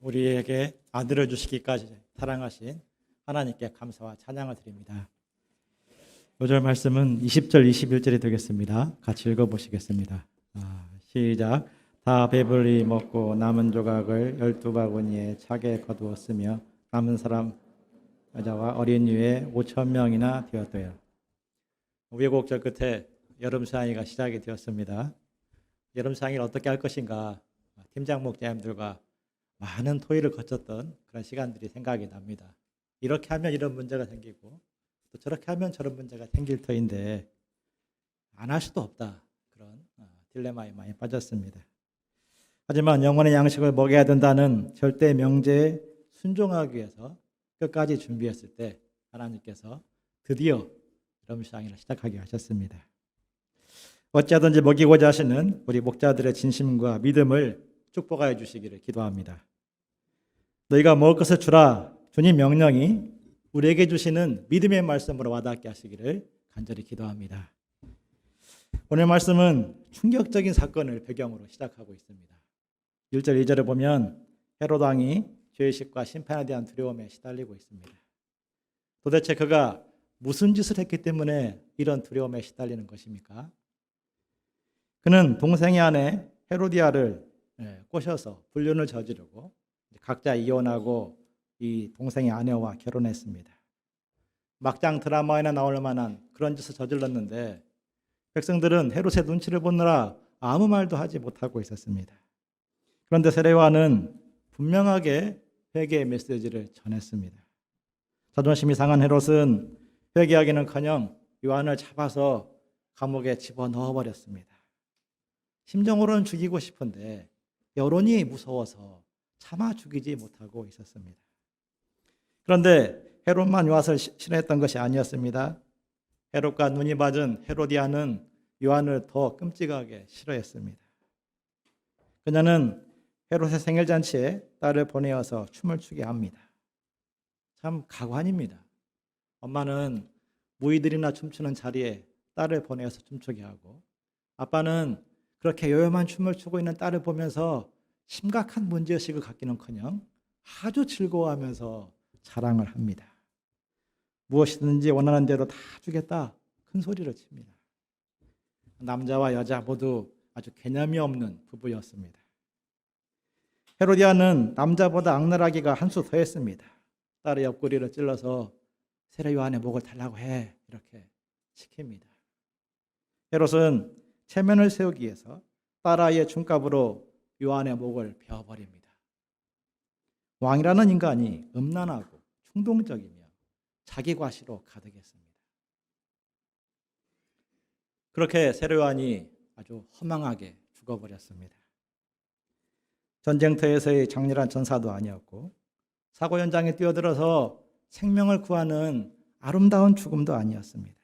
우리에게 아들을 주시기까지 사랑하신 하나님께 감사와 찬양을 드립니다. 오늘 말씀은 20절, 21절이 되겠습니다. 같이 읽어보시겠습니다. 시작. 다 배불리 먹고 남은 조각을 12바구니에 차게 거두었으며 남은 사람 여자와 어린 이에 5,000명이나 되었대요. 우여곡절 끝에 여름 수양회가 시작이 되었습니다. 여름 수양회를 어떻게 할 것인가 팀장 목자님들과 많은 토의를 거쳤던 그런 시간들이 생각이 납니다. 이렇게 하면 이런 문제가 생기고 또 저렇게 하면 저런 문제가 생길 터인데 안 할 수도 없다. 그런 딜레마에 많이 빠졌습니다. 하지만 영혼의 양식을 먹여야 된다는 절대 명제에 순종하기 위해서 끝까지 준비했을 때 하나님께서 드디어 여름수양회를 시작하게 하셨습니다. 어찌하든지 먹이고자 하시는 우리 목자들의 진심과 믿음을 축복하여 주시기를 기도합니다. 너희가 먹을 것을 주라. 주님 명령이 우리에게 주시는 믿음의 말씀으로 와닿게 하시기를 간절히 기도합니다. 오늘 말씀은 충격적인 사건을 배경으로 시작하고 있습니다. 1절, 2절을 보면 헤롯 왕이 죄의식과 심판에 대한 두려움에 시달리고 있습니다. 도대체 그가 무슨 짓을 했기 때문에 이런 두려움에 시달리는 것입니까? 그는 동생의 아내 헤로디아를 꼬셔서 불륜을 저지르고 각자 이혼하고 이 동생의 아내와 결혼했습니다. 막장 드라마에나 나올 만한 그런 짓을 저질렀는데 백성들은 헤롯의 눈치를 보느라 아무 말도 하지 못하고 있었습니다. 그런데 세례요한은 분명하게 회개의 메시지를 전했습니다. 자존심이 상한 헤롯은 회개하기는커녕 요한을 잡아서 감옥에 집어넣어 버렸습니다. 심정으로는 죽이고 싶은데 여론이 무서워서 참아 죽이지 못하고 있었습니다. 그런데 헤롯만 요한을 싫어했던 것이 아니었습니다. 헤롯과 눈이 맞은 헤로디아는 요한을 더 끔찍하게 싫어했습니다. 그녀는 헤롯의 생일잔치에 딸을 보내어서 춤을 추게 합니다. 참 가관입니다. 엄마는 무희들이나 춤추는 자리에 딸을 보내어서 춤추게 하고 아빠는 그렇게 요염한 춤을 추고 있는 딸을 보면서 심각한 문제의식을 갖기는커녕 아주 즐거워하면서 자랑을 합니다. 무엇이든지 원하는 대로 다 주겠다 큰 소리를 칩니다. 남자와 여자 모두 아주 개념이 없는 부부였습니다. 헤로디아는 남자보다 악랄하기가 한 수 더했습니다. 딸의 옆구리를 찔러서 세례 요한의 목을 달라고 해 이렇게 시킵니다. 헤롯은 체면을 세우기 위해서 딸아이의 춤값으로 요한의 목을 베어버립니다. 왕이라는 인간이 음란하고 충동적이며 자기 과시로 가득했습니다. 그렇게 세례 요한이 아주 허망하게 죽어버렸습니다. 전쟁터에서의 장렬한 전사도 아니었고 사고 현장에 뛰어들어서 생명을 구하는 아름다운 죽음도 아니었습니다.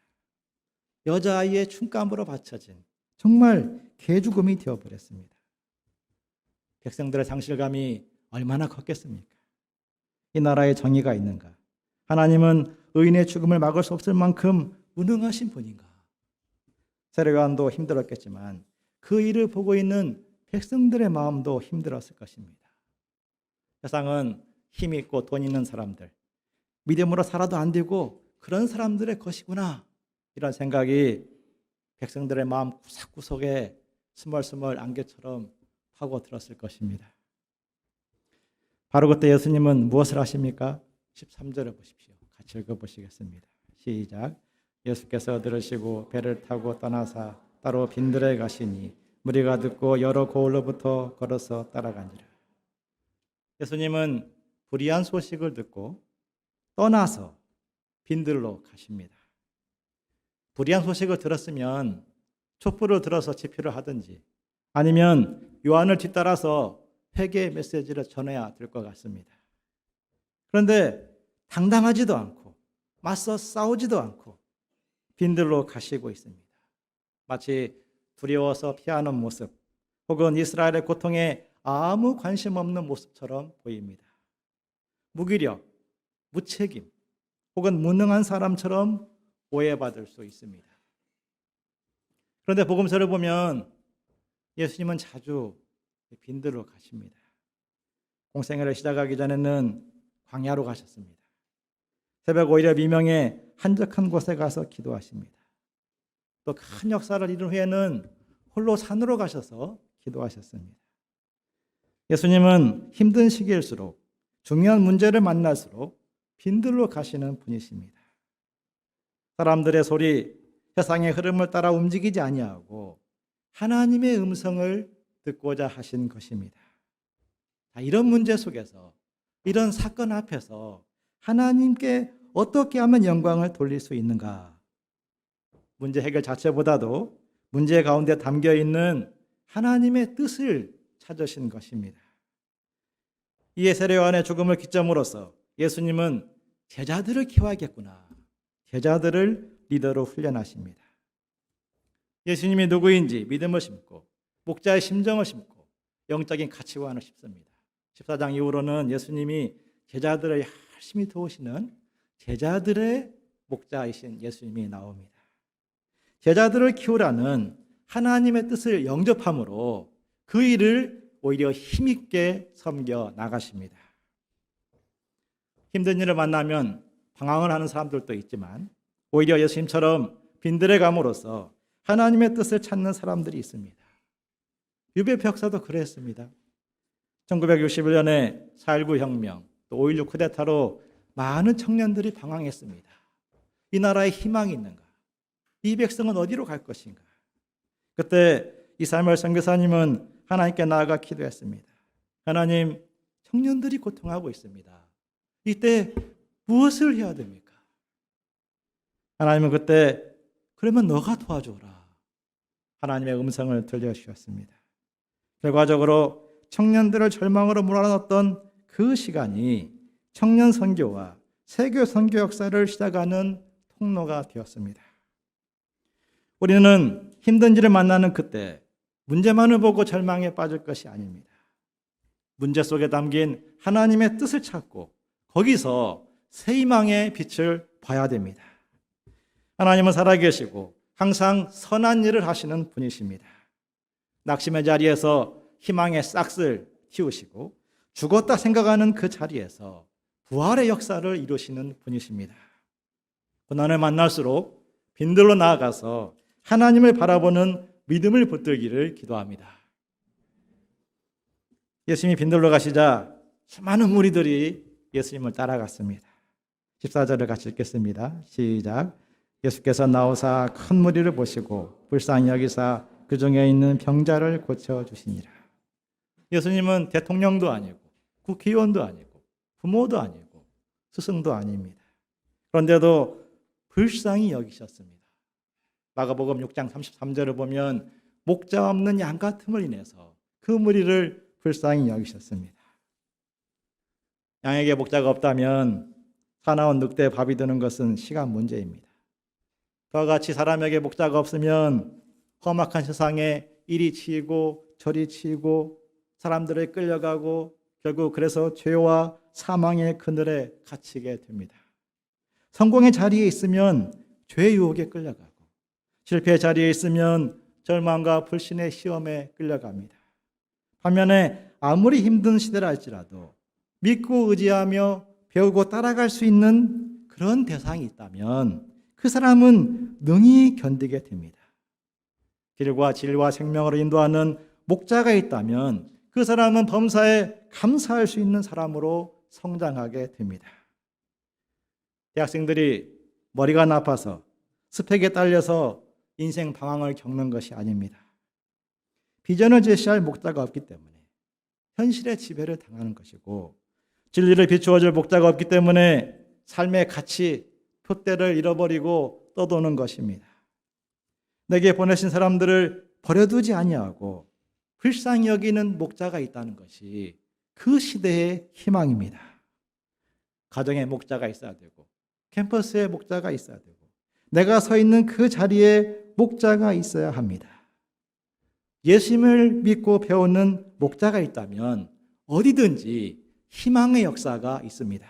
여자아이의 춤감으로 바쳐진 정말 개죽음이 되어버렸습니다. 백성들의 상실감이 얼마나 컸겠습니까? 이 나라에 정의가 있는가? 하나님은 의인의 죽음을 막을 수 없을 만큼 무능하신 분인가? 세례 요한도 힘들었겠지만 그 일을 보고 있는 백성들의 마음도 힘들었을 것입니다. 세상은 힘 있고 돈 있는 사람들, 믿음으로 살아도 안 되고 그런 사람들의 것이구나 이런 생각이 백성들의 마음 구석구석에 스멀스멀 안개처럼 파고들었을 것입니다. 바로 그때 예수님은 무엇을 하십니까? 13절을 보십시오. 같이 읽어보시겠습니다. 시작. 예수께서 들으시고 배를 타고 떠나사 따로 빈들에 가시니 무리가 듣고 여러 고을로부터 걸어서 따라가니라. 예수님은 불의한 소식을 듣고 떠나서 빈들로 가십니다. 불의한 소식을 들었으면 촛불을 들어서 집회를 하든지 아니면 요한을 뒤따라서 회개의 메시지를 전해야 될 것 같습니다. 그런데 당당하지도 않고 맞서 싸우지도 않고 빈들로 가시고 있습니다. 마치 두려워서 피하는 모습 혹은 이스라엘의 고통에 아무 관심 없는 모습처럼 보입니다. 무기력, 무책임 혹은 무능한 사람처럼 오해받을 수 있습니다. 그런데 복음서를 보면 예수님은 자주 빈들로 가십니다. 공생애를 시작하기 전에는 광야로 가셨습니다. 새벽 오히려 미명에 한적한 곳에 가서 기도하십니다. 또 큰 역사를 이룬 후에는 홀로 산으로 가셔서 기도하셨습니다. 예수님은 힘든 시기일수록, 중요한 문제를 만날수록 빈들로 가시는 분이십니다. 사람들의 소리, 세상의 흐름을 따라 움직이지 아니하고 하나님의 음성을 듣고자 하신 것입니다. 이런 문제 속에서, 이런 사건 앞에서 하나님께 어떻게 하면 영광을 돌릴 수 있는가? 문제 해결 자체보다도 문제 가운데 담겨 있는 하나님의 뜻을 찾으신 것입니다. 이에 세례요한의 죽음을 기점으로서 예수님은 제자들을 키워야겠구나. 제자들을 리더로 훈련하십니다. 예수님이 누구인지 믿음을 심고 목자의 심정을 심고 영적인 가치관을 심습니다. 14장 이후로는 예수님이 제자들을 열심히 도우시는 제자들의 목자이신 예수님이 나옵니다. 제자들을 키우라는 하나님의 뜻을 영접함으로 그 일을 오히려 힘있게 섬겨 나가십니다. 힘든 일을 만나면 방황을 하는 사람들도 있지만 오히려 예수님처럼 빈들에 감으로써 하나님의 뜻을 찾는 사람들이 있습니다. 유배표 역사도 그랬습니다. 1961년에 4.19 혁명, 또 5.16 쿠데타로 많은 청년들이 방황했습니다. 이 나라에 희망이 있는가? 이 백성은 어디로 갈 것인가? 그때 이사무엘 선교사님은 하나님께 나아가 기도했습니다. 하나님, 청년들이 고통하고 있습니다. 이때 무엇을 해야 됩니까? 하나님은 그때 그러면 너가 도와줘라. 하나님의 음성을 들려주셨습니다. 결과적으로 청년들을 절망으로 몰아넣었던 그 시간이 청년 선교와 세교 선교 역사를 시작하는 통로가 되었습니다. 우리는 힘든 일을 만나는 그때 문제만을 보고 절망에 빠질 것이 아닙니다. 문제 속에 담긴 하나님의 뜻을 찾고 거기서 새 희망의 빛을 봐야 됩니다. 하나님은 살아계시고 항상 선한 일을 하시는 분이십니다. 낙심의 자리에서 희망의 싹을 틔우시고 죽었다 생각하는 그 자리에서 부활의 역사를 이루시는 분이십니다. 고난을 만날수록 빈들로 나아가서 하나님을 바라보는 믿음을 붙들기를 기도합니다. 예수님이 빈들로 가시자 수많은 무리들이 예수님을 따라갔습니다. 14절을 같이 읽겠습니다. 시작. 예수께서 나오사 큰 무리를 보시고 불쌍히 여기사 그 중에 있는 병자를 고쳐주시니라. 예수님은 대통령도 아니고 국회의원도 아니고 부모도 아니고 스승도 아닙니다. 그런데도 불쌍히 여기셨습니다. 마가복음 6장 33절을 보면 목자 없는 양 같음을 인해서 그 무리를 불쌍히 여기셨습니다. 양에게 목자가 없다면 사나운 늑대에 밥이 드는 것은 시간 문제입니다. 그와 같이 사람에게 목자가 없으면 험악한 세상에 이리 치이고 저리 치이고 사람들을 끌려가고 결국 그래서 죄와 사망의 그늘에 갇히게 됩니다. 성공의 자리에 있으면 죄의 유혹에 끌려가고 실패의 자리에 있으면 절망과 불신의 시험에 끌려갑니다. 반면에 아무리 힘든 시대라 할지라도 믿고 의지하며 배우고 따라갈 수 있는 그런 대상이 있다면 그 사람은 능히 견디게 됩니다. 길과 진리와 생명으로 인도하는 목자가 있다면 그 사람은 범사에 감사할 수 있는 사람으로 성장하게 됩니다. 대학생들이 머리가 나빠서 스펙에 딸려서 인생 방황을 겪는 것이 아닙니다. 비전을 제시할 목자가 없기 때문에 현실의 지배를 당하는 것이고 진리를 비추어줄 목자가 없기 때문에 삶의 가치, 표대를 잃어버리고 떠도는 것입니다. 내게 보내신 사람들을 버려두지 아니하고 불쌍히 여기는 목자가 있다는 것이 그 시대의 희망입니다. 가정에 목자가 있어야 되고 캠퍼스에 목자가 있어야 되고 내가 서 있는 그 자리에 목자가 있어야 합니다. 예수님을 믿고 배우는 목자가 있다면 어디든지 희망의 역사가 있습니다.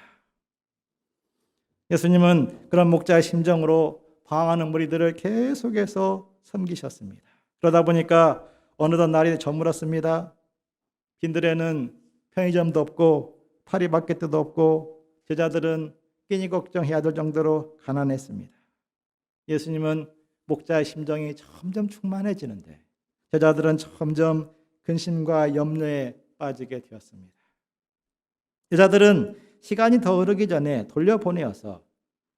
예수님은 그런 목자의 심정으로 방황하는 무리들을 계속해서 섬기셨습니다. 그러다 보니까 어느덧 날이 저물었습니다. 빈들에는 편의점도 없고 파리바게뜨도 없고 제자들은 끼니 걱정해야 될 정도로 가난했습니다. 예수님은 목자의 심정이 점점 충만해지는데 제자들은 점점 근심과 염려에 빠지게 되었습니다. 제자들은 시간이 더 흐르기 전에 돌려보내어서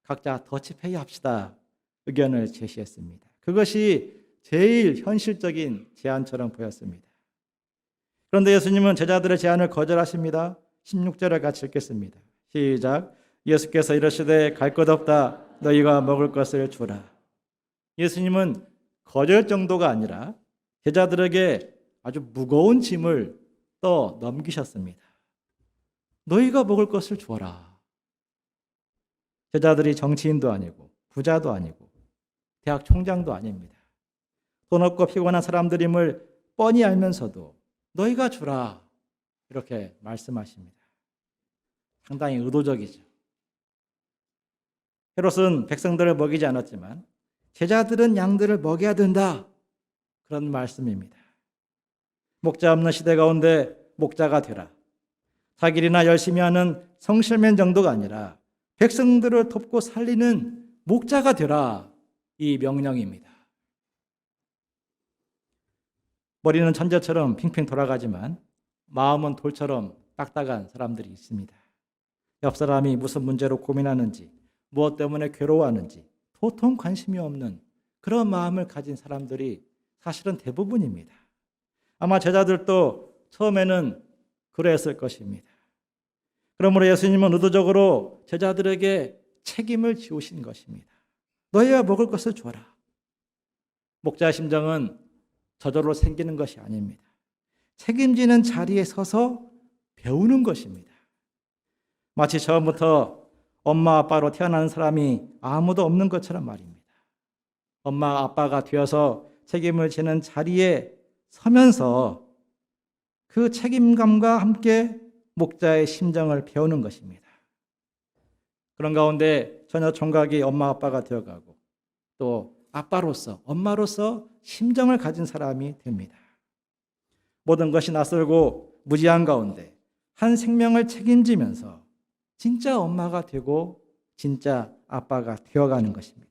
각자 더치페이 합시다 의견을 제시했습니다. 그것이 제일 현실적인 제안처럼 보였습니다. 그런데 예수님은 제자들의 제안을 거절하십니다. 16절을 같이 읽겠습니다. 시작. 예수께서 이르시되 갈 것 없다. 너희가 먹을 것을 주라. 예수님은 거절 정도가 아니라 제자들에게 아주 무거운 짐을 떠 넘기셨습니다. 너희가 먹을 것을 주어라. 제자들이 정치인도 아니고 부자도 아니고 대학 총장도 아닙니다. 돈 없고 피곤한 사람들임을 뻔히 알면서도 너희가 주라 이렇게 말씀하십니다. 상당히 의도적이죠. 헤롯은 백성들을 먹이지 않았지만 제자들은 양들을 먹여야 된다 그런 말씀입니다. 목자 없는 시대 가운데 목자가 되라. 자기 일이나 열심히 하는 성실맨 정도가 아니라 백성들을 돕고 살리는 목자가 되라 이 명령입니다. 머리는 천재처럼 핑핑 돌아가지만 마음은 돌처럼 딱딱한 사람들이 있습니다. 옆 사람이 무슨 문제로 고민하는지 무엇 때문에 괴로워하는지 도통 관심이 없는 그런 마음을 가진 사람들이 사실은 대부분입니다. 아마 제자들도 처음에는 그랬을 것입니다. 그러므로 예수님은 의도적으로 제자들에게 책임을 지우신 것입니다. 너희가 먹을 것을 줘라. 목자의 심정은 저절로 생기는 것이 아닙니다. 책임지는 자리에 서서 배우는 것입니다. 마치 처음부터 엄마 아빠로 태어난 사람이 아무도 없는 것처럼 말입니다. 엄마 아빠가 되어서 책임을 지는 자리에 서면서 그 책임감과 함께 목자의 심정을 배우는 것입니다. 그런 가운데 처녀 총각이 엄마 아빠가 되어가고 또 아빠로서 엄마로서 심정을 가진 사람이 됩니다. 모든 것이 낯설고 무지한 가운데 한 생명을 책임지면서 진짜 엄마가 되고 진짜 아빠가 되어가는 것입니다.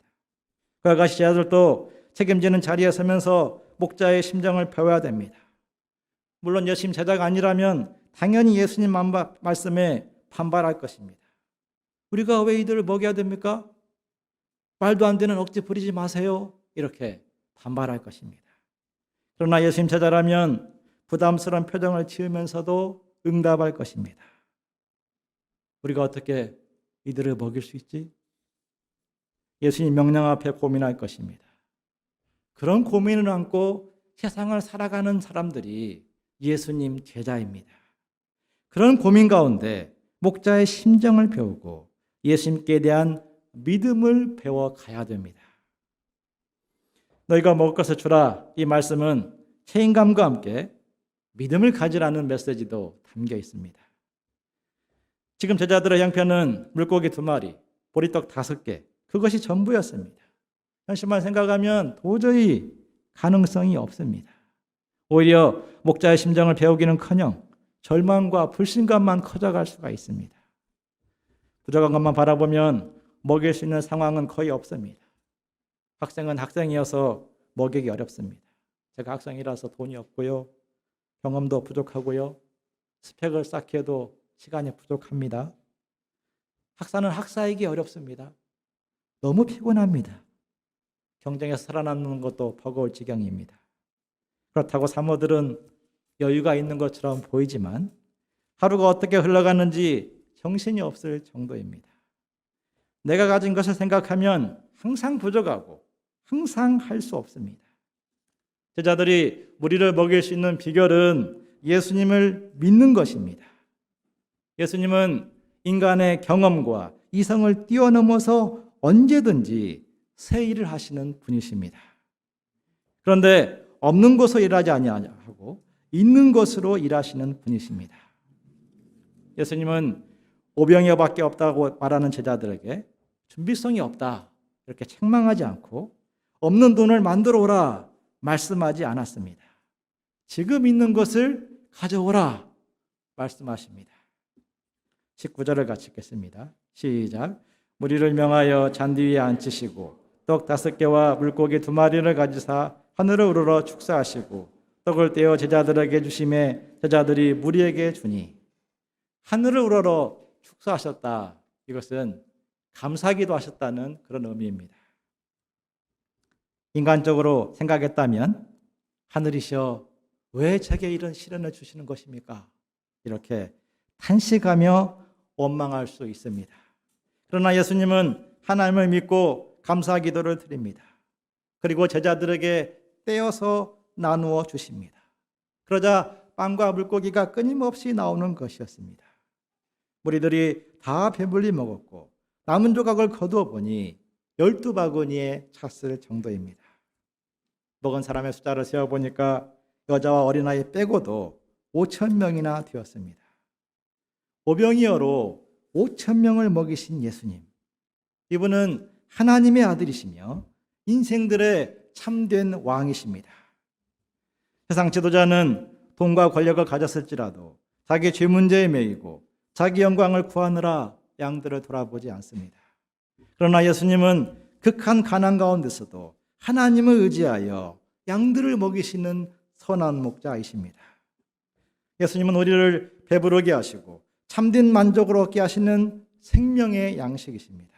그와 같이 제자들도 책임지는 자리에 서면서 목자의 심정을 배워야 됩니다. 물론 열심 제자가 아니라면 당연히 예수님 말씀에 반발할 것입니다. 우리가 왜 이들을 먹여야 됩니까? 말도 안 되는 억지 부리지 마세요. 이렇게 반발할 것입니다. 그러나 예수님 제자라면 부담스러운 표정을 지으면서도 응답할 것입니다. 우리가 어떻게 이들을 먹일 수 있지? 예수님 명령 앞에 고민할 것입니다. 그런 고민을 안고 세상을 살아가는 사람들이 예수님 제자입니다. 그런 고민 가운데 목자의 심정을 배우고 예수님께 대한 믿음을 배워가야 됩니다. 너희가 먹을 것을 주라. 이 말씀은 책임감과 함께 믿음을 가지라는 메시지도 담겨 있습니다. 지금 제자들의 형편은 물고기 2마리, 보리떡 5개, 그것이 전부였습니다. 현실만 생각하면 도저히 가능성이 없습니다. 오히려 목자의 심정을 배우기는커녕 절망과 불신감만 커져갈 수가 있습니다. 부족한 것만 바라보면 먹일 수 있는 상황은 거의 없습니다. 학생은 학생이어서 먹이기 어렵습니다. 제가 학생이라서 돈이 없고요. 경험도 부족하고요. 스펙을 쌓기에도 시간이 부족합니다. 학사는 학사이기 어렵습니다. 너무 피곤합니다. 경쟁에서 살아남는 것도 버거울 지경입니다. 그렇다고 사모들은 여유가 있는 것처럼 보이지만 하루가 어떻게 흘러가는지 정신이 없을 정도입니다. 내가 가진 것을 생각하면 항상 부족하고 항상 할 수 없습니다. 제자들이 무리를 먹일 수 있는 비결은 예수님을 믿는 것입니다. 예수님은 인간의 경험과 이성을 뛰어넘어서 언제든지 새 일을 하시는 분이십니다. 그런데 없는 것으로 일하지 아니하고 있는 것으로 일하시는 분이십니다. 예수님은 오병이어밖에 없다고 말하는 제자들에게 준비성이 없다 이렇게 책망하지 않고 없는 돈을 만들어 오라 말씀하지 않았습니다. 지금 있는 것을 가져오라 말씀하십니다. 19절을 같이 읽겠습니다. 시작. 무리를 명하여 잔디 위에 앉히시고 떡 5개와 물고기 2마리를 가지사 하늘을 우러러 축사하시고 떡을 떼어 제자들에게 주심에 제자들이 무리에게 주니. 하늘을 우러러 축사하셨다. 이것은 감사기도 하셨다는 그런 의미입니다. 인간적으로 생각했다면 하늘이시여 왜 제게 이런 시련을 주시는 것입니까? 이렇게 탄식하며 원망할 수 있습니다. 그러나 예수님은 하나님을 믿고 감사 기도를 드립니다. 그리고 제자들에게 떼어서 나누어 주십니다. 그러자 빵과 물고기가 끊임없이 나오는 것이었습니다. 무리들이 다 배불리 먹었고 남은 조각을 거두어 보니 12바구니에 찼을 정도입니다. 먹은 사람의 숫자를 세어보니까 여자와 어린아이 빼고도 5,000명이나 되었습니다. 오병이어로 5,000명을 먹이신 예수님. 이분은 하나님의 아들이시며 인생들의 참된 왕이십니다. 세상 지도자는 돈과 권력을 가졌을지라도 자기 죄 문제에 매이고 자기 영광을 구하느라 양들을 돌아보지 않습니다. 그러나 예수님은 극한 가난 가운데서도 하나님을 의지하여 양들을 먹이시는 선한 목자이십니다. 예수님은 우리를 배부르게 하시고 참된 만족을 얻게 하시는 생명의 양식이십니다.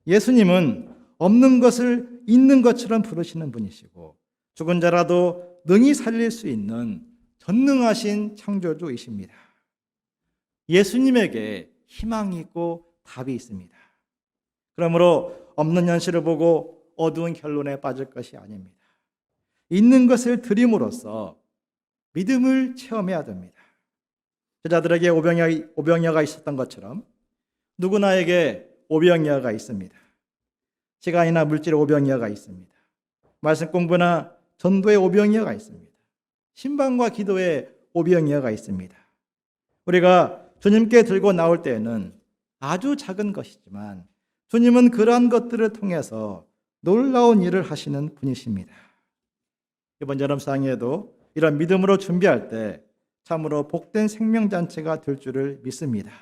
예수님은 없는 것을 있는 것처럼 부르시는 분이시고 죽은 자라도 능히 살릴 수 있는 전능하신 창조주이십니다. 예수님에게 희망이 있고 답이 있습니다. 그러므로 없는 현실을 보고 어두운 결론에 빠질 것이 아닙니다. 있는 것을 드림으로써 믿음을 체험해야 됩니다. 제자들에게 오병이어가 있었던 것처럼 누구나에게 오병이어가 있습니다. 시간이나 물질의 오병이어가 있습니다. 말씀 공부나 전도의 오병이어가 있습니다. 신방과 기도의 오병이어가 있습니다. 우리가 주님께 들고 나올 때에는 아주 작은 것이지만 주님은 그러한 것들을 통해서 놀라운 일을 하시는 분이십니다. 이번 여름상에도 이런 믿음으로 준비할 때 참으로 복된 생명잔치가 될 줄을 믿습니다.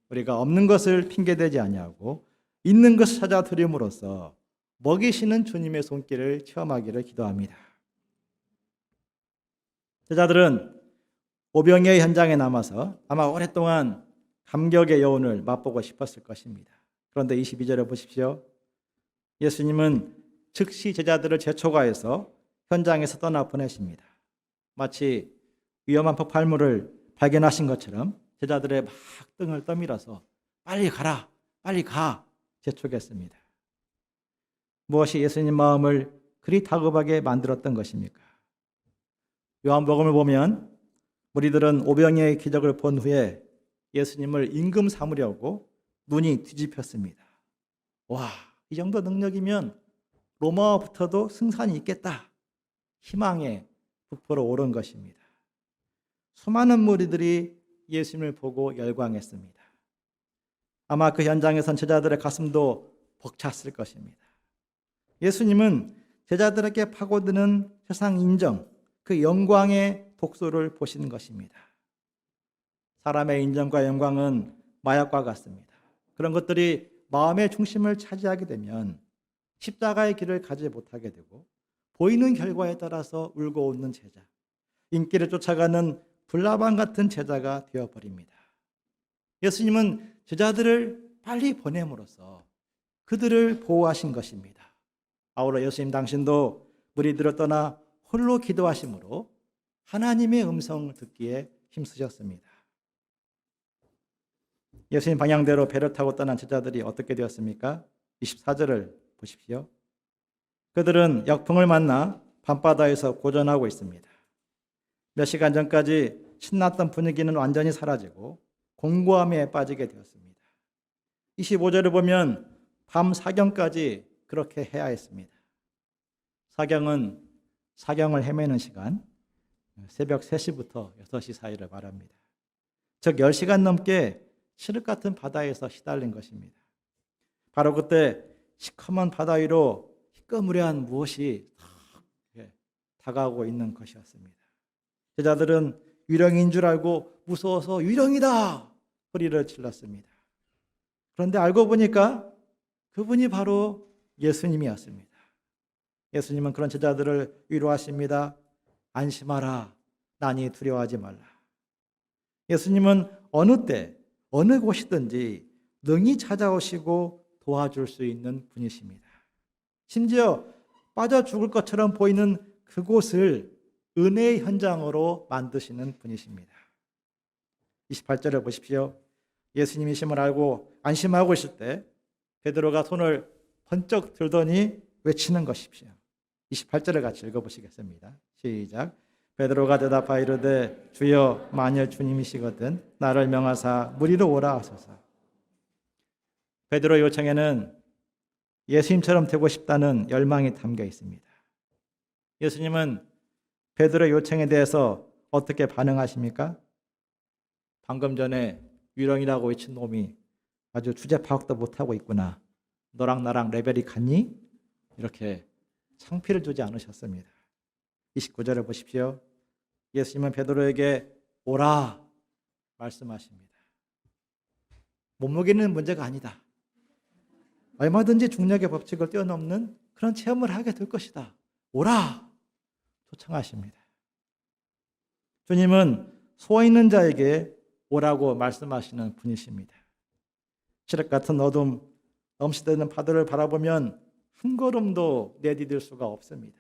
우리가 없는 것을 핑계대지 아니하고 있는 것을 찾아 드림으로써 먹이시는 주님의 손길을 체험하기를 기도합니다. 제자들은 오병이어의 현장에 남아서 아마 오랫동안 감격의 여운을 맛보고 싶었을 것입니다. 그런데 22절에 보십시오. 예수님은 즉시 제자들을 재촉하여서 현장에서 떠나 보내십니다. 마치 위험한 폭발물을 발견하신 것처럼 제자들의 막 등을 떠밀어서 빨리 가라, 빨리 가 재촉했습니다. 무엇이 예수님 마음을 그리 다급하게 만들었던 것입니까? 요한복음을 보면 무리들은 오병이어의 기적을 본 후에 예수님을 임금 삼으려고 눈이 뒤집혔습니다. 와, 이 정도 능력이면 로마부터도 승산이 있겠다. 희망의 부포로 오른 것입니다. 수많은 무리들이 예수님을 보고 열광했습니다. 아마 그 현장에선 제자들의 가슴도 벅찼을 것입니다. 예수님은 제자들에게 파고드는 세상 인정, 그 영광의 독소를 보시는 것입니다. 사람의 인정과 영광은 마약과 같습니다. 그런 것들이 마음의 중심을 차지하게 되면 십자가의 길을 가지 못하게 되고 보이는 결과에 따라서 울고 웃는 제자, 인기를 쫓아가는 불나방 같은 제자가 되어버립니다. 예수님은 제자들을 빨리 보냄으로써 그들을 보호하신 것입니다. 아울러 예수님 당신도 무리들을 떠나 홀로 기도하심으로 하나님의 음성을 듣기에 힘쓰셨습니다. 예수님 방향대로 배를 타고 떠난 제자들이 어떻게 되었습니까? 24절을 보십시오. 그들은 역풍을 만나 밤바다에서 고전하고 있습니다. 몇 시간 전까지 신났던 분위기는 완전히 사라지고 공고함에 빠지게 되었습니다. 25절을 보면 밤 사경까지 그렇게 해야 했습니다. 사경은 사경을 헤매는 시간, 새벽 3시부터 6시 사이를 말합니다. 즉 10시간 넘게 칠흑 같은 바다에서 시달린 것입니다. 바로 그때 시커먼 바다 위로 희끄무레한 무엇이 다가오고 있는 것이었습니다. 제자들은 유령인 줄 알고 무서워서 유령이다 소리를 질렀습니다. 그런데 알고 보니까 그분이 바로 예수님이었습니다. 예수님은 그런 제자들을 위로하십니다. 안심하라. 나니 두려워하지 말라. 예수님은 어느 때 어느 곳이든지 능히 찾아오시고 도와줄 수 있는 분이십니다. 심지어 빠져 죽을 것처럼 보이는 그곳을 은혜의 현장으로 만드시는 분이십니다. 28절에 보십시오. 예수님이심을 알고 안심하고 있을 때 베드로가 손을 번쩍 들더니 외치는 것입시오. 28절을 같이 읽어보시겠습니다. 시작. 베드로가 대답하여 이르되 주여 만일 주님이시거든 나를 명하사 무리로 오라 하소서. 베드로의 요청에는 예수님처럼 되고 싶다는 열망이 담겨 있습니다. 예수님은 베드로의 요청에 대해서 어떻게 반응하십니까? 방금 전에 유령이라고 외친 놈이 아주 주제 파악도 못하고 있구나. 너랑 나랑 레벨이 같니? 이렇게 창피를 주지 않으셨습니다. 29절을 보십시오. 예수님은 베드로에게 오라 말씀하십니다. 몸무게는 문제가 아니다. 얼마든지 중력의 법칙을 뛰어넘는 그런 체험을 하게 될 것이다. 오라 초청하십니다. 주님은 소 있는 자에게 오라고 말씀하시는 분이십니다. 칠흑 같은 어둠, 넘치대는 파도를 바라보면 한 걸음도 내디딜 수가 없습니다.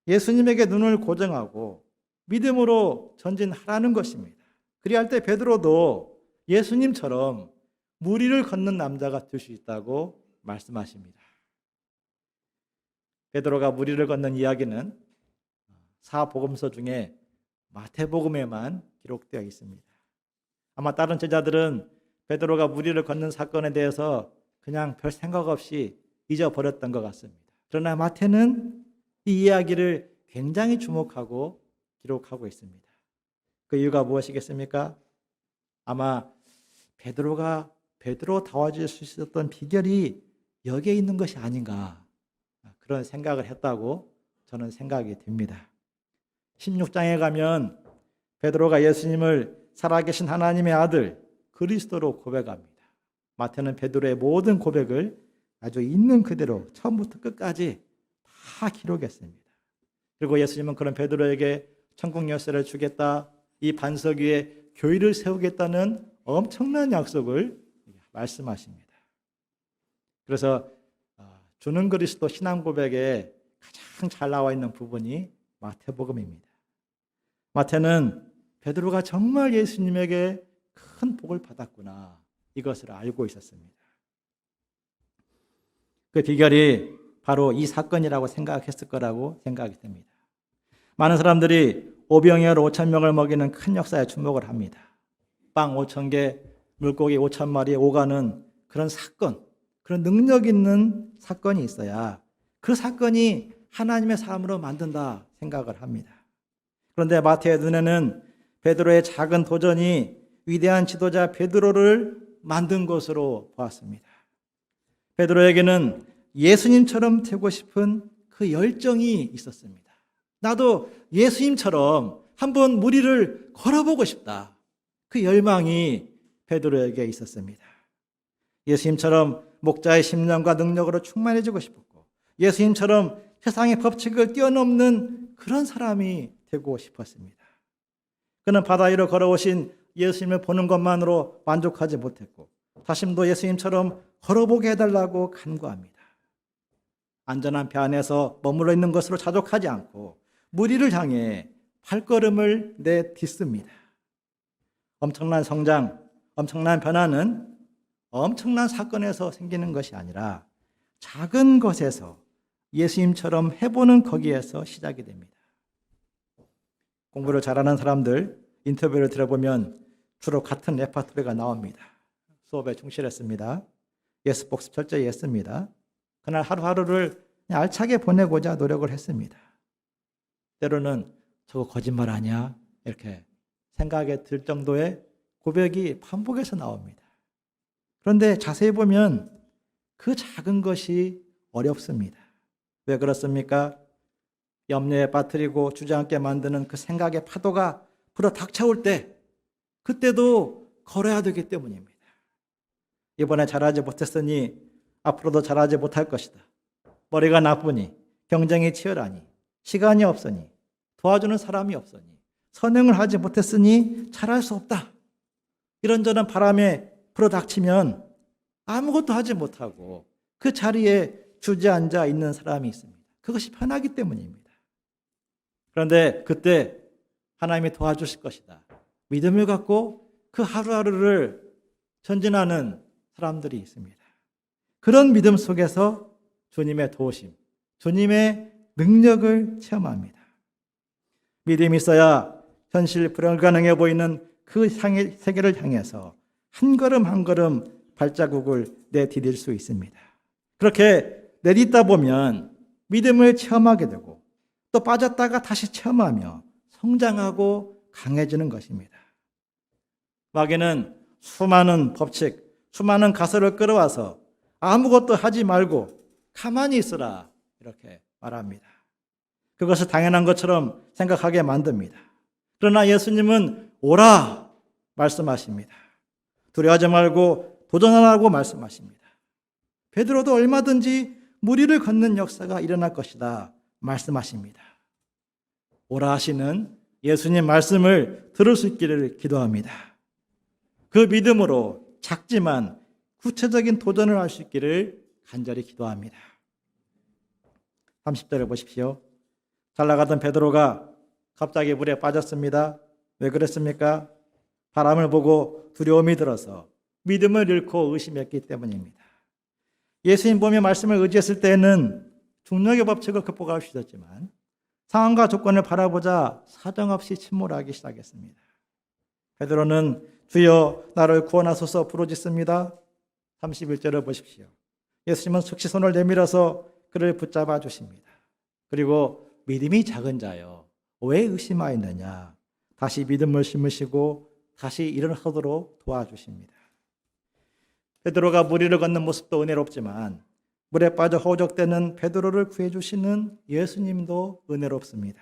예수님에게 눈을 고정하고 믿음으로 전진하라는 것입니다. 그리할 때 베드로도 예수님처럼 무리를 걷는 남자가 될 수 있다고 말씀하십니다. 베드로가 무리를 걷는 이야기는 사복음서 중에 마태복음에만 기록되어 있습니다. 아마 다른 제자들은 베드로가 무리를 걷는 사건에 대해서 그냥 별 생각 없이 잊어버렸던 것 같습니다. 그러나 마태는 이 이야기를 굉장히 주목하고 기록하고 있습니다. 그 이유가 무엇이겠습니까? 아마 베드로가 베드로다워질 수 있었던 비결이 여기에 있는 것이 아닌가 그런 생각을 했다고 저는 생각이 됩니다. 16장에 가면 베드로가 예수님을 살아계신 하나님의 아들 그리스도로 고백합니다. 마태는 베드로의 모든 고백을 아주 있는 그대로 처음부터 끝까지 다 기록했습니다. 그리고 예수님은 그런 베드로에게 천국 열쇠를 주겠다, 이 반석 위에 교회를 세우겠다는 엄청난 약속을 말씀하십니다. 그래서 주는 그리스도 신앙 고백에 가장 잘 나와 있는 부분이 마태복음입니다. 마태는 베드로가 정말 예수님에게 큰 복을 받았구나 이것을 알고 있었습니다. 그 비결이 바로 이 사건이라고 생각했을 거라고 생각이 됩니다. 많은 사람들이 오병이어 5,000명을 먹이는 큰 역사에 주목을 합니다. 빵 5,000개, 물고기 5,000마리에 오가는 그런 사건, 그런 능력 있는 사건이 있어야 그 사건이 하나님의 삶으로 만든다 생각을 합니다. 그런데 마태의 눈에는 베드로의 작은 도전이 위대한 지도자 베드로를 만든 것으로 보았습니다. 베드로에게는 예수님처럼 되고 싶은 그 열정이 있었습니다. 나도 예수님처럼 한번 무리를 걸어보고 싶다. 그 열망이 베드로에게 있었습니다. 예수님처럼 목자의 심령과 능력으로 충만해지고 싶었고 예수님처럼 세상의 법칙을 뛰어넘는 그런 사람이 되고 싶었습니다. 그는 바다 위로 걸어오신 예수님을 보는 것만으로 만족하지 못했고 다심도 예수님처럼 걸어보게 해달라고 간구합니다. 안전한 배 안에서 머물러 있는 것으로 자족하지 않고 무리를 향해 발걸음을 내딛습니다. 엄청난 성장, 엄청난 변화는 엄청난 사건에서 생기는 것이 아니라 작은 것에서 예수님처럼 해보는 거기에서 시작이 됩니다. 공부를 잘하는 사람들 인터뷰를 들어보면 주로 같은 레파토리가 나옵니다. 수업에 충실했습니다. 예습복습 철저히 했습니다. 그날 하루하루를 알차게 보내고자 노력을 했습니다. 때로는 저거 거짓말 아니야? 이렇게 생각이 들 정도의 고백이 반복해서 나옵니다. 그런데 자세히 보면 그 작은 것이 어렵습니다. 왜 그렇습니까? 염려에 빠뜨리고 주저앉게 만드는 그 생각의 파도가 불어 닥쳐올 때 그때도 걸어야 되기 때문입니다. 이번에 잘하지 못했으니 앞으로도 잘하지 못할 것이다. 머리가 나쁘니, 경쟁이 치열하니, 시간이 없으니, 도와주는 사람이 없으니, 선행을 하지 못했으니 잘할 수 없다. 이런저런 바람에 불어닥치면 아무것도 하지 못하고 그 자리에 주저앉아 있는 사람이 있습니다. 그것이 편하기 때문입니다. 그런데 그때 하나님이 도와주실 것이다. 믿음을 갖고 그 하루하루를 전진하는 사람들이 있습니다. 그런 믿음 속에서 주님의 도우심, 주님의 능력을 체험합니다. 믿음이 있어야 현실 불가능해 보이는 그 세계를 향해서 한 걸음 한 걸음 발자국을 내디딜 수 있습니다. 그렇게 내딛다 보면 믿음을 체험하게 되고 또 빠졌다가 다시 체험하며 성장하고 강해지는 것입니다. 마귀는 수많은 법칙, 수많은 가설을 끌어와서 아무것도 하지 말고 가만히 있으라 이렇게 말합니다. 그것을 당연한 것처럼 생각하게 만듭니다. 그러나 예수님은 오라 말씀하십니다. 두려워하지 말고 도전하라고 말씀하십니다. 베드로도 얼마든지 무리를 걷는 역사가 일어날 것이다 말씀하십니다. 오라 하시는 예수님 말씀을 들을 수 있기를 기도합니다. 그 믿음으로 작지만 구체적인 도전을 할 수 있기를 간절히 기도합니다. 30절을 보십시오. 잘 나가던 베드로가 갑자기 물에 빠졌습니다. 왜 그랬습니까? 바람을 보고 두려움이 들어서 믿음을 잃고 의심했기 때문입니다. 예수님 보며 말씀을 의지했을 때에는 중력의 법칙을 극복할 수 있었지만 상황과 조건을 바라보자 사정없이 침몰하기 시작했습니다. 베드로는 주여 나를 구원하소서 부르짖습니다. 31절을 보십시오. 예수님은 즉시 손을 내밀어서 그를 붙잡아 주십니다. 그리고 믿음이 작은 자여 왜 의심하였느냐 다시 믿음을 심으시고 다시 일어서도록 도와주십니다. 베드로가 무리를 걷는 모습도 은혜롭지만 물에 빠져 허우적대는 베드로를 구해주시는 예수님도 은혜롭습니다.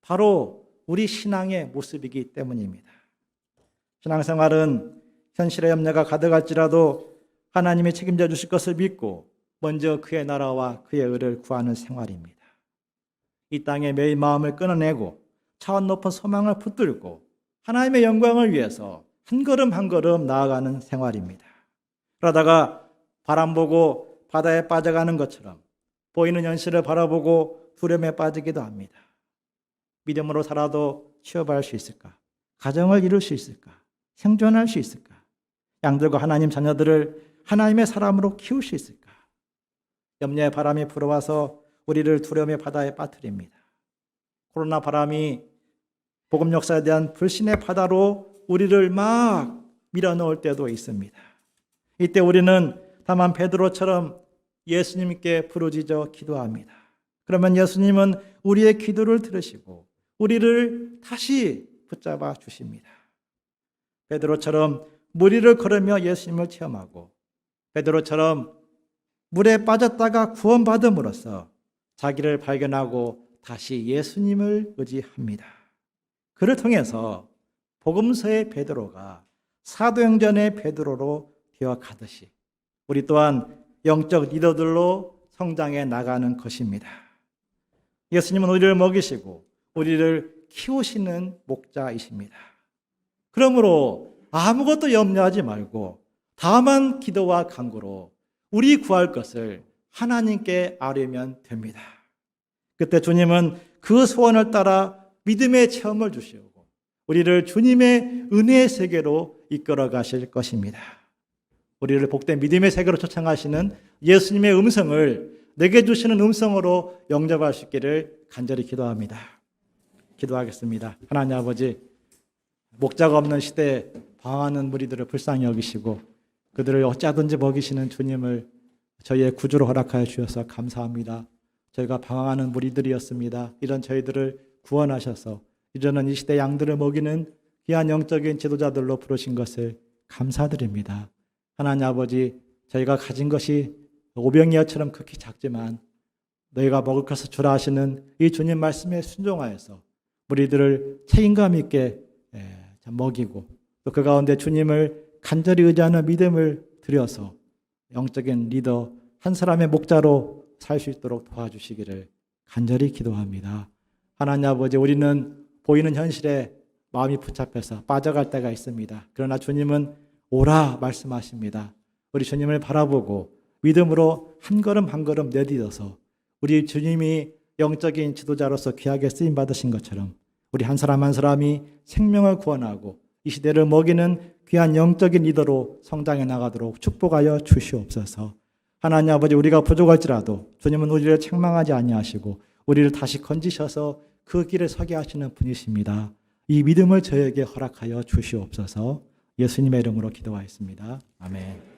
바로 우리 신앙의 모습이기 때문입니다. 신앙생활은 현실의 염려가 가득할지라도 하나님이 책임져 주실 것을 믿고 먼저 그의 나라와 그의 의를 구하는 생활입니다. 이 땅에 매일 마음을 끊어내고 차원 높은 소망을 붙들고 하나님의 영광을 위해서 한 걸음 한 걸음 나아가는 생활입니다. 그러다가 바람 보고 바다에 빠져가는 것처럼 보이는 현실을 바라보고 두려움에 빠지기도 합니다. 믿음으로 살아도 취업할 수 있을까? 가정을 이룰 수 있을까? 생존할 수 있을까? 양들과 하나님 자녀들을 하나님의 사람으로 키울 수 있을까? 염려의 바람이 불어와서 우리를 두려움의 바다에 빠뜨립니다. 코로나 바람이 복음 역사에 대한 불신의 바다로 우리를 막 밀어넣을 때도 있습니다. 이때 우리는 다만 베드로처럼 예수님께 부르짖어 기도합니다. 그러면 예수님은 우리의 기도를 들으시고 우리를 다시 붙잡아 주십니다. 베드로처럼 무리를 걸으며 예수님을 체험하고 베드로처럼 물에 빠졌다가 구원받음으로써 자기를 발견하고 다시 예수님을 의지합니다. 그를 통해서 복음서의 베드로가 사도행전의 베드로로 되어가듯이 우리 또한 영적 리더들로 성장해 나가는 것입니다. 예수님은 우리를 먹이시고 우리를 키우시는 목자이십니다. 그러므로 아무것도 염려하지 말고 다만 기도와 간구로 우리 구할 것을 하나님께 아뢰면 됩니다. 그때 주님은 그 소원을 따라 믿음의 체험을 주시고 우리를 주님의 은혜의 세계로 이끌어 가실 것입니다. 우리를 복된 믿음의 세계로 초청하시는 예수님의 음성을 내게 주시는 음성으로 영접할 수 있기를 간절히 기도합니다. 기도하겠습니다. 하나님 아버지, 목자가 없는 시대에 방황하는 무리들을 불쌍히 여기시고 그들을 어찌하든지 먹이시는 주님을 저희의 구주로 허락하여 주셔서 감사합니다. 저희가 방황하는 무리들이었습니다. 이런 저희들을 구원하셔서 이제는 이 시대 양들을 먹이는 귀한 영적인 지도자들로 부르신 것을 감사드립니다. 하나님 아버지, 저희가 가진 것이 오병이어처럼 극히 작지만 너희가 먹을 것을 주라 하시는 이 주님 말씀에 순종하여서 무리들을 책임감 있게 먹이고 또 그 가운데 주님을 간절히 의지하는 믿음을 들여서 영적인 리더 한 사람의 목자로 살 수 있도록 도와주시기를 간절히 기도합니다. 하나님 아버지, 우리는 보이는 현실에 마음이 붙잡혀서 빠져갈 때가 있습니다. 그러나 주님은 오라 말씀하십니다. 우리 주님을 바라보고 믿음으로 한 걸음 한 걸음 내딛어서 우리 주님이 영적인 지도자로서 귀하게 쓰임 받으신 것처럼 우리 한 사람 한 사람이 생명을 구원하고 이 시대를 먹이는 귀한 영적인 리더로 성장해 나가도록 축복하여 주시옵소서. 하나님 아버지, 우리가 부족할지라도 주님은 우리를 책망하지 아니하시고 우리를 다시 건지셔서 그 길에 서게 하시는 분이십니다. 이 믿음을 저에게 허락하여 주시옵소서. 예수님의 이름으로 기도하였습니다. 아멘.